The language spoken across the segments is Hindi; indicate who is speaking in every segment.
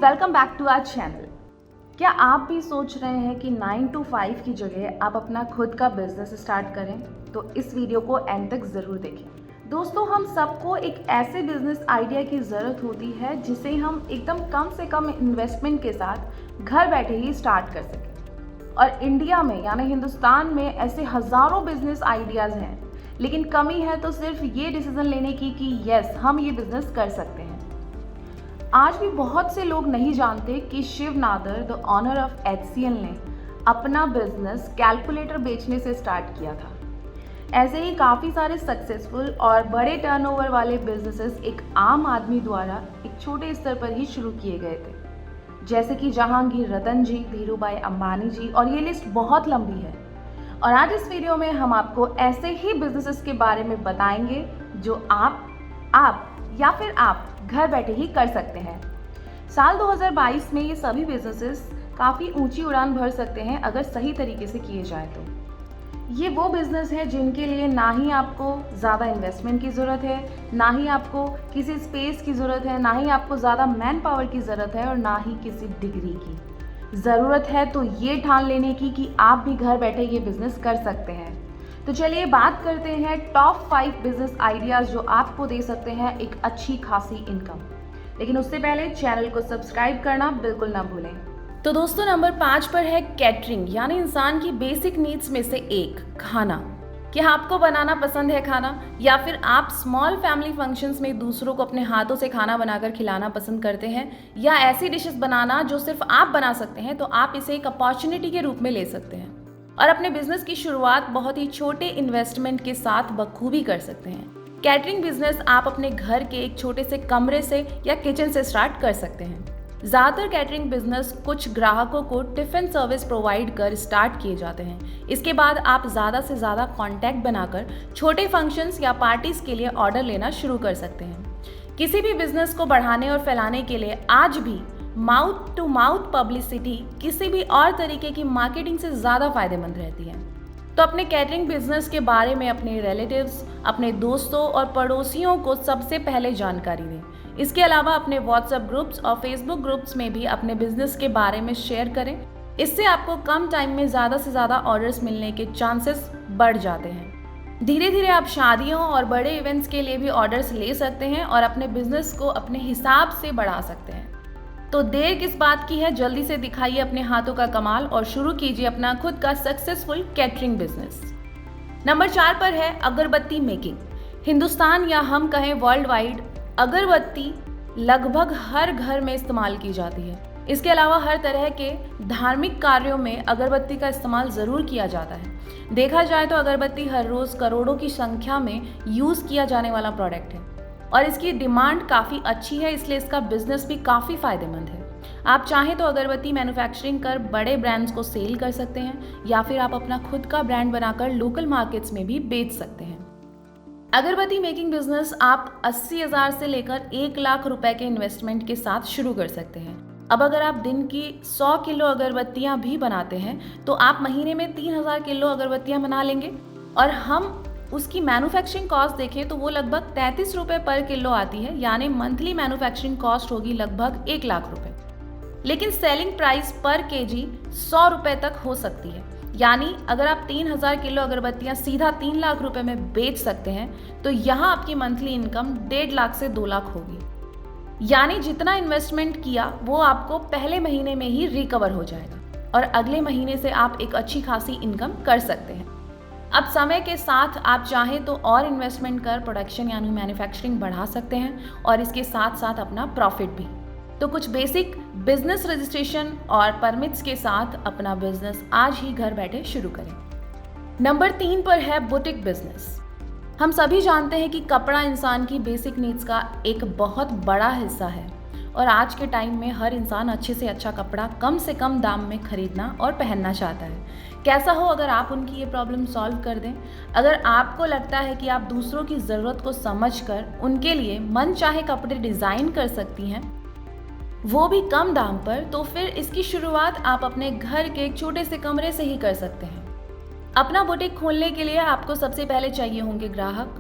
Speaker 1: Welcome back to our channel. क्या आप भी सोच रहे हैं कि 9 to 5 की जगह आप अपना खुद का बिजनेस स्टार्ट करें? तो इस वीडियो को एंड तक ज़रूर देखें। दोस्तों, हम सबको एक ऐसे बिजनेस आइडिया की ज़रूरत होती है जिसे हम एकदम कम से कम इन्वेस्टमेंट के साथ घर बैठे ही स्टार्ट कर सकें। और इंडिया में यानी हिंदुस्तान में ऐसे हज़ारों बिजनेस आइडियाज़ हैं, लेकिन कमी है तो सिर्फ ये डिसीजन लेने की कि यस, हम ये बिज़नेस कर सकते हैं। आज भी बहुत से लोग नहीं जानते कि Shiv Nadar, the owner of HCL, ने अपना बिजनेस कैलकुलेटर बेचने से स्टार्ट किया था। ऐसे ही काफ़ी सारे सक्सेसफुल और बड़े टर्नओवर वाले बिजनेसेस एक आम आदमी द्वारा एक छोटे स्तर पर ही शुरू किए गए थे, जैसे कि जहांगीर रतन जी, धीरूभाई अंबानी जी, और ये लिस्ट बहुत लंबी है। और आज इस वीडियो में हम आपको ऐसे ही बिजनेसेस के बारे में बताएंगे जो आप या फिर आप घर बैठे ही कर सकते हैं। साल 2022 में ये सभी बिजनेसेस काफ़ी ऊंची उड़ान भर सकते हैं अगर सही तरीके से किए जाए तो। ये वो बिजनेस है जिनके लिए ना ही आपको ज़्यादा इन्वेस्टमेंट की ज़रूरत है, ना ही आपको किसी स्पेस की ज़रूरत है, ना ही आपको ज़्यादा मैन पावर की ज़रूरत है, और ना ही किसी डिग्री की ज़रूरत है। तो ये ठान लेने की कि आप भी घर बैठे ये बिज़नेस कर सकते हैं। तो चलिए बात करते हैं टॉप 5 बिजनेस आइडियाज़ जो आपको दे सकते हैं एक अच्छी खासी इनकम। लेकिन उससे पहले चैनल को सब्सक्राइब करना बिल्कुल ना भूलें। तो दोस्तों, नंबर 5 पर है कैटरिंग, यानी इंसान की बेसिक नीड्स में से एक, खाना। क्या आपको बनाना पसंद है खाना, या फिर आप स्मॉल फैमिली फंक्शंस में दूसरों को अपने हाथों से खाना बनाकर खिलाना पसंद करते हैं, या ऐसी डिशेस बनाना जो सिर्फ आप बना सकते हैं? तो आप इसे एक अपॉर्चुनिटी के रूप में ले सकते हैं और अपने बिजनेस की शुरुआत बहुत ही छोटे इन्वेस्टमेंट के साथ बखूबी कर सकते हैं। कैटरिंग बिजनेस आप अपने घर के एक छोटे से कमरे से या किचन से स्टार्ट कर सकते हैं। ज़्यादातर कैटरिंग बिजनेस कुछ ग्राहकों को टिफ़िन सर्विस प्रोवाइड कर स्टार्ट किए जाते हैं। इसके बाद आप ज़्यादा से ज़्यादा कॉन्टैक्ट बनाकर छोटे फंक्शंस या पार्टीज़ के लिए ऑर्डर लेना शुरू कर सकते हैं। किसी भी बिजनेस को बढ़ाने और फैलाने के लिए आज भी माउथ टू माउथ पब्लिसिटी किसी भी और तरीके की मार्केटिंग से ज़्यादा फायदेमंद रहती है। तो अपने कैटरिंग बिजनेस के बारे में अपने रिलेटिव्स, अपने दोस्तों और पड़ोसियों को सबसे पहले जानकारी दें। इसके अलावा अपने व्हाट्सएप ग्रुप्स और फेसबुक ग्रुप्स में भी अपने बिजनेस के बारे में शेयर करें। इससे आपको कम टाइम में ज़्यादा से ज़्यादा ऑर्डर्स मिलने के चांसेस बढ़ जाते हैं। धीरे धीरे आप शादियों और बड़े इवेंट्स के लिए भी ऑर्डर्स ले सकते हैं और अपने बिजनेस को अपने हिसाब से बढ़ा सकते हैं। तो देर किस बात की है, जल्दी से दिखाइए अपने हाथों का कमाल और शुरू कीजिए अपना खुद का सक्सेसफुल कैटरिंग बिजनेस। नंबर 4 पर है अगरबत्ती मेकिंग। हिंदुस्तान या हम कहें वर्ल्ड वाइड अगरबत्ती लगभग हर घर में इस्तेमाल की जाती है। इसके अलावा हर तरह के धार्मिक कार्यों में अगरबत्ती का इस्तेमाल ज़रूर किया जाता है। देखा जाए तो अगरबत्ती हर रोज़ करोड़ों की संख्या में यूज़ किया जाने वाला प्रोडक्ट है और इसकी डिमांड काफ़ी अच्छी है, इसलिए इसका बिजनेस भी काफ़ी फायदेमंद है। आप चाहें तो अगरबत्ती मैन्युफैक्चरिंग कर बड़े ब्रांड्स को सेल कर सकते हैं, या फिर आप अपना खुद का ब्रांड बनाकर लोकल मार्केट्स में भी बेच सकते हैं। अगरबत्ती मेकिंग बिजनेस आप 80,000 से लेकर 1 लाख रुपए के इन्वेस्टमेंट के साथ शुरू कर सकते हैं। अब अगर आप दिन की 100 किलो अगरबत्तियाँ भी बनाते हैं तो आप महीने में 3,000 किलो अगरबत्तियाँ बना लेंगे, और हम उसकी मैन्युफैक्चरिंग कॉस्ट देखें तो वो लगभग 33 रुपये पर किलो आती है, यानी मंथली मैन्युफैक्चरिंग कॉस्ट होगी लगभग 1 लाख रुपए। लेकिन सेलिंग प्राइस पर केजी 100 रुपये तक हो सकती है, यानी अगर आप 3,000 किलो अगरबत्तियाँ सीधा 3 लाख रुपए में बेच सकते हैं तो यहाँ आपकी मंथली इनकम 1.5 लाख से 2 लाख होगी। यानी जितना इन्वेस्टमेंट किया वो आपको पहले महीने में ही रिकवर हो जाएगा और अगले महीने से आप एक अच्छी खासी इनकम कर सकते हैं। अब समय के साथ आप चाहें तो और इन्वेस्टमेंट कर प्रोडक्शन यानी मैन्युफैक्चरिंग बढ़ा सकते हैं और इसके साथ साथ अपना प्रॉफिट भी। तो कुछ बेसिक बिजनेस रजिस्ट्रेशन और परमिट्स के साथ अपना बिजनेस आज ही घर बैठे शुरू करें। नंबर 3 पर है बुटीक बिजनेस। हम सभी जानते हैं कि कपड़ा इंसान की बेसिक नीड्स का एक बहुत बड़ा हिस्सा है और आज के टाइम में हर इंसान अच्छे से अच्छा कपड़ा कम से कम दाम में खरीदना और पहनना चाहता है। कैसा हो अगर आप उनकी ये प्रॉब्लम सॉल्व कर दें। अगर आपको लगता है कि आप दूसरों की ज़रूरत को समझकर उनके लिए मनचाहे कपड़े डिज़ाइन कर सकती हैं, वो भी कम दाम पर, तो फिर इसकी शुरुआत आप अपने घर के एक छोटे से कमरे से ही कर सकते हैं। अपना बुटीक खोलने के लिए आपको सबसे पहले चाहिए होंगे ग्राहक,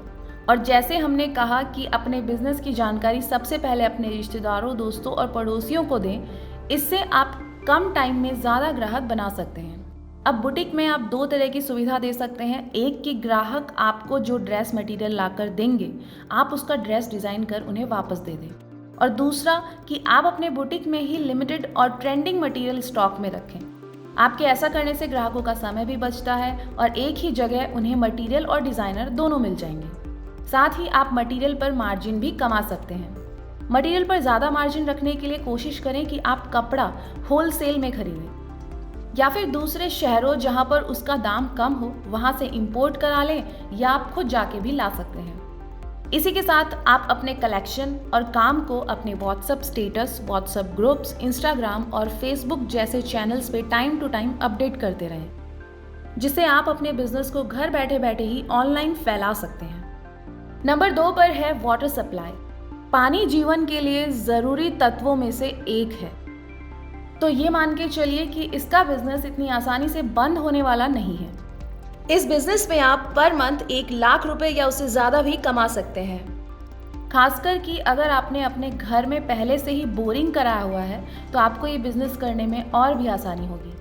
Speaker 1: और जैसे हमने कहा कि अपने बिजनेस की जानकारी सबसे पहले अपने रिश्तेदारों, दोस्तों और पड़ोसियों को दें, इससे आप कम टाइम में ज़्यादा ग्राहक बना सकते हैं। अब बुटीक में आप 2 तरह की सुविधा दे सकते हैं। एक कि ग्राहक आपको जो ड्रेस मटेरियल लाकर देंगे, आप उसका ड्रेस डिज़ाइन कर उन्हें वापस दे दें। और दूसरा कि आप अपने बुटीक में ही लिमिटेड और ट्रेंडिंग मटेरियल स्टॉक में रखें। आपके ऐसा करने से ग्राहकों का समय भी बचता है और एक ही जगह उन्हें मटेरियल और डिज़ाइनर दोनों मिल जाएंगे। साथ ही आप मटेरियल पर मार्जिन भी कमा सकते हैं। मटेरियल पर ज़्यादा मार्जिन रखने के लिए कोशिश करें कि आप कपड़ा होलसेल में खरीदें या फिर दूसरे शहरों जहां पर उसका दाम कम हो वहां से इंपोर्ट करा लें, या आप खुद जाके भी ला सकते हैं। इसी के साथ आप अपने कलेक्शन और काम को अपने WhatsApp status, WhatsApp groups, Instagram और फेसबुक जैसे चैनल्स पे टाइम टू टाइम अपडेट करते रहें, जिससे आप अपने बिजनेस को घर बैठे बैठे ही ऑनलाइन फैला सकते हैं। नंबर 2 पर है वाटर सप्लाई। पानी जीवन के लिए ज़रूरी तत्वों में से एक है, तो ये मान के चलिए कि इसका बिजनेस इतनी आसानी से बंद होने वाला नहीं है। इस बिजनेस में आप पर मंथ 1 लाख रुपए या उससे ज़्यादा भी कमा सकते हैं। खासकर कि अगर आपने अपने घर में पहले से ही बोरिंग कराया हुआ है तो आपको ये बिजनेस करने में और भी आसानी होगी।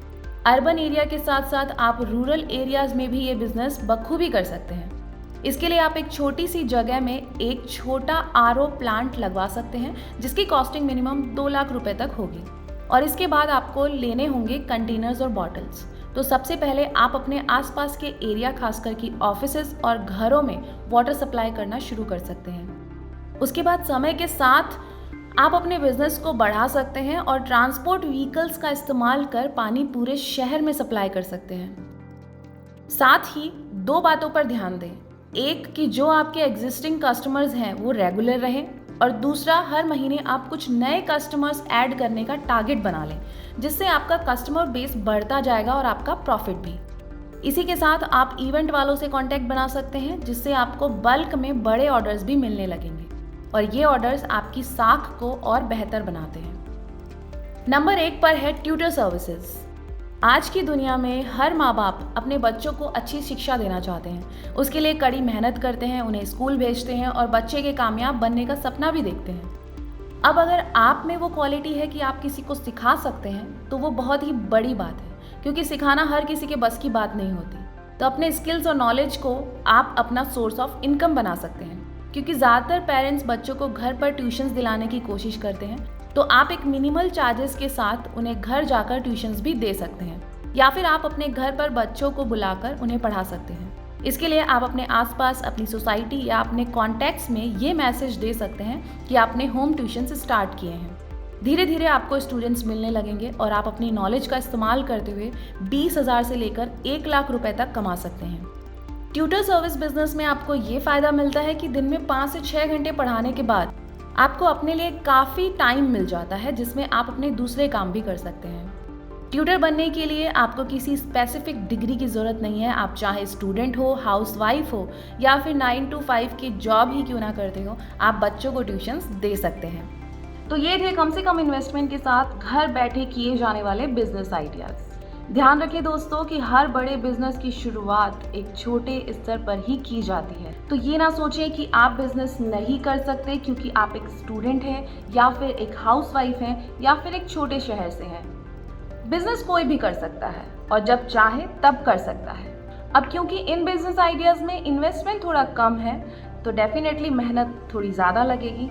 Speaker 1: अर्बन एरिया के साथ साथ आप रूरल एरियाज में भी ये बिजनेस बखूबी कर सकते हैं। इसके लिए आप एक छोटी सी जगह में एक छोटा आरओ प्लांट लगवा सकते हैं, जिसकी कॉस्टिंग मिनिमम 2 लाख रुपए तक होगी। और इसके बाद आपको लेने होंगे कंटेनर्स और बॉटल्स। तो सबसे पहले आप अपने आसपास के एरिया, खासकर कि ऑफिसेज और घरों में वाटर सप्लाई करना शुरू कर सकते हैं। उसके बाद समय के साथ आप अपने बिजनेस को बढ़ा सकते हैं और ट्रांसपोर्ट व्हीकल्स का इस्तेमाल कर पानी पूरे शहर में सप्लाई कर सकते हैं। साथ ही 2 बातों पर ध्यान दें। एक कि जो आपके एग्जिस्टिंग कस्टमर्स हैं वो रेगुलर रहें, और दूसरा हर महीने आप कुछ नए कस्टमर्स ऐड करने का टारगेट बना लें, जिससे आपका कस्टमर बेस बढ़ता जाएगा और आपका प्रॉफिट भी। इसी के साथ आप इवेंट वालों से कांटेक्ट बना सकते हैं, जिससे आपको बल्क में बड़े ऑर्डर्स भी मिलने लगेंगे और ये ऑर्डर्स आपकी साख को और बेहतर बनाते हैं। नंबर 1 पर है ट्यूटर सर्विसेज। आज की दुनिया में हर माँ बाप अपने बच्चों को अच्छी शिक्षा देना चाहते हैं, उसके लिए कड़ी मेहनत करते हैं, उन्हें स्कूल भेजते हैं और बच्चे के कामयाब बनने का सपना भी देखते हैं। अब अगर आप में वो क्वालिटी है कि आप किसी को सिखा सकते हैं तो वो बहुत ही बड़ी बात है, क्योंकि सिखाना हर किसी के बस की बात नहीं होती। तो अपने स्किल्स और नॉलेज को आप अपना सोर्स ऑफ इनकम बना सकते हैं, क्योंकि ज़्यादातर पेरेंट्स बच्चों को घर पर ट्यूशन्स दिलाने की कोशिश करते हैं। तो आप एक मिनिमल चार्जेस के साथ उन्हें घर जाकर ट्यूशन्स भी दे सकते हैं, या फिर आप अपने घर पर बच्चों को बुलाकर उन्हें पढ़ा सकते हैं। इसके लिए आप अपने आसपास, अपनी सोसाइटी या अपने कॉन्टैक्ट्स में ये मैसेज दे सकते हैं कि आपने होम ट्यूशन्स स्टार्ट किए हैं। धीरे धीरे आपको स्टूडेंट्स मिलने लगेंगे और आप अपनी नॉलेज का इस्तेमाल करते हुए 20,000 से लेकर 1 लाख रुपए तक कमा सकते हैं। ट्यूटर सर्विस बिजनेस में आपको ये फ़ायदा मिलता है कि दिन में 5 से 6 घंटे पढ़ाने के बाद आपको अपने लिए काफ़ी टाइम मिल जाता है, जिसमें आप अपने दूसरे काम भी कर सकते हैं। ट्यूटर बनने के लिए आपको किसी स्पेसिफिक डिग्री की ज़रूरत नहीं है। आप चाहे स्टूडेंट हो, हाउसवाइफ हो या फिर 9 to 5 की जॉब ही क्यों ना करते हो, आप बच्चों को ट्यूशन्स दे सकते हैं। तो ये थे कम से कम इन्वेस्टमेंट के साथ घर बैठे किए जाने वाले बिजनेस आइडियाज़। ध्यान रखें दोस्तों कि हर बड़े बिजनेस की शुरुआत एक छोटे स्तर पर ही की जाती है। तो ये ना सोचें कि आप बिजनेस नहीं कर सकते क्योंकि आप एक स्टूडेंट हैं या फिर एक हाउसवाइफ हैं या फिर एक छोटे शहर से हैं। बिजनेस कोई भी कर सकता है और जब चाहे तब कर सकता है। अब क्योंकि इन बिजनेस आइडियाज़ में इन्वेस्टमेंट थोड़ा कम है तो डेफिनेटली मेहनत थोड़ी ज़्यादा लगेगी,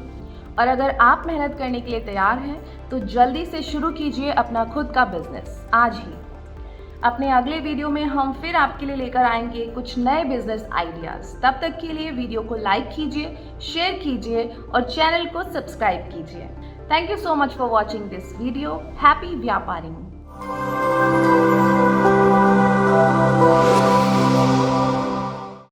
Speaker 1: और अगर आप मेहनत करने के लिए तैयार हैं तो जल्दी से शुरू कीजिए अपना खुद का बिजनेस आज ही। अपने अगले वीडियो में हम फिर आपके लिए लेकर आएंगे कुछ नए बिजनेस आइडियाज़। तब तक के लिए वीडियो को लाइक कीजिए, शेयर कीजिए और चैनल को सब्सक्राइब कीजिए। Thank you so much for watching this video. Happy व्यापारिंग।